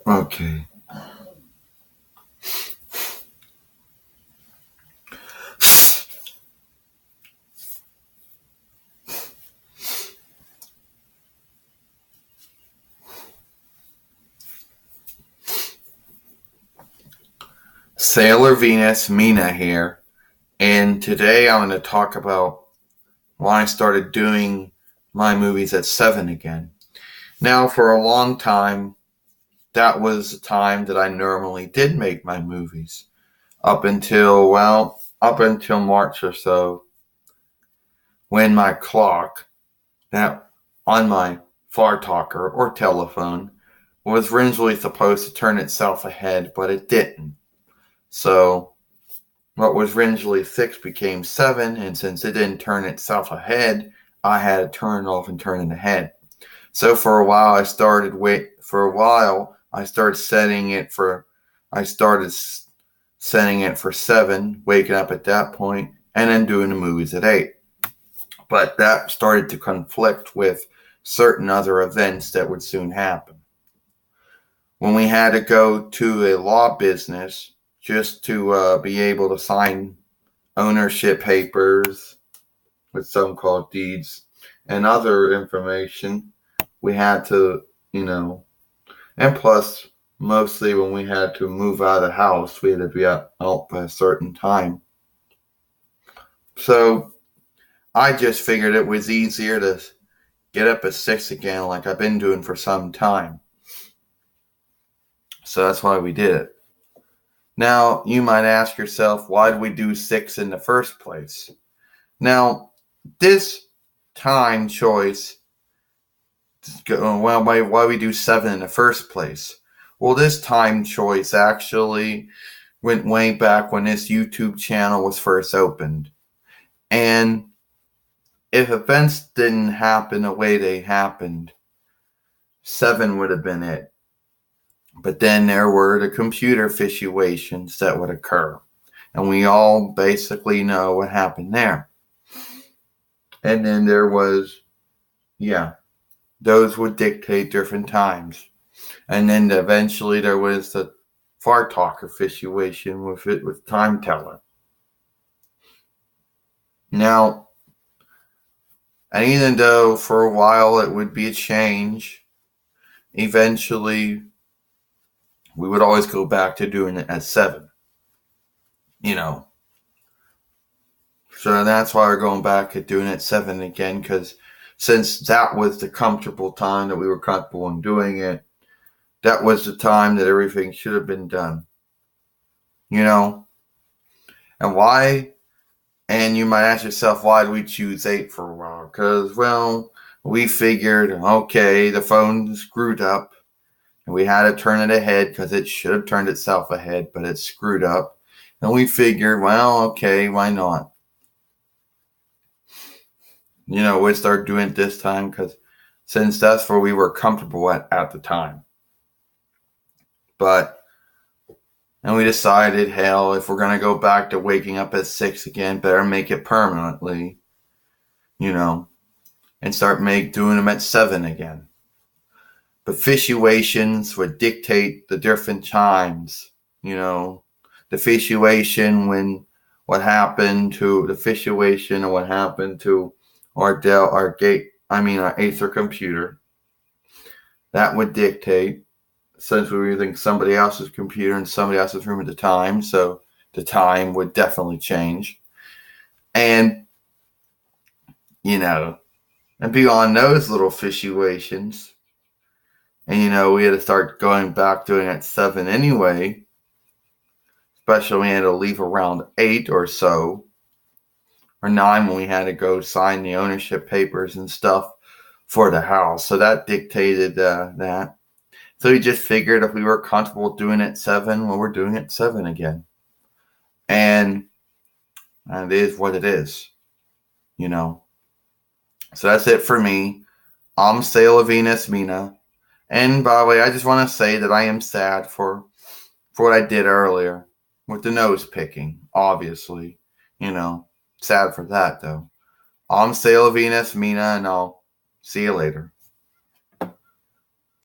Okay. Sailor Venus Mina here, and today I'm going to talk about why I started doing my movies at 7 again. Now, for a long time, that was the time that I normally did make my movies. Up until March or so, when my clock, that on my far talker or telephone, was originally supposed to turn itself ahead, but it didn't. So what was originally 6 became 7, and since it didn't turn itself ahead, I had to turn it off and turn it ahead. So for a while, I started setting it for 7, waking up at that point, and then doing the movies at 8. But that started to conflict with certain other events that would soon happen. When we had to go to a law business just to be able to sign ownership papers with some called deeds and other information, we had to, and plus, mostly when we had to move out of the house, we had to be out by a certain time. So I just figured it was easier to get up at 6 again, like I've been doing for some time. So that's why we did it. Now, you might ask yourself, why did we do 6 in the first place? Now, this time choice, why we do 7 in the first place? Well, this time choice actually went way back when this YouTube channel was first opened. And if events didn't happen the way they happened, 7 would have been it. But then there were the computer situations that would occur. And we all basically know what happened there. And then there was, those would dictate different times. And then eventually there was the far talker situation with time teller. Now, and even though for a while it would be a change, eventually we would always go back to doing it at 7. So that's why we're going back at doing it at 7 again, because since that was the comfortable time that we were comfortable in doing it, that was the time that everything should have been done. And why? And you might ask yourself, why did we choose 8 for a while? Because, we figured, okay, the phone screwed up, and we had to turn it ahead because it should have turned itself ahead, but it screwed up. And we figured, okay, why not? We'd start doing it this time because since that's where we were comfortable at the time. And we decided, hell, if we're going to go back to waking up at 6 again, better make it permanently, and start doing them at 7 again. But situations would dictate the different times, the situation when what happened to the situation and what happened to our Acer computer. That would dictate, since we were using somebody else's computer in somebody else's room at the time, so the time would definitely change. And, and beyond those little situations, and we had to start going back doing it at 7 anyway, especially when we had to leave around 8 or so, or 9 when we had to go sign the ownership papers and stuff for the house. So that dictated that. So we just figured if we were comfortable doing it at 7, we're doing it at 7 again. And it is what it is, So that's it for me. I'm Sailor Venus Mina. And by the way, I just want to say that I am sad for what I did earlier with the nose picking, obviously. Sad for that, though. I'm Sailor Venus Mina, and I'll see you later.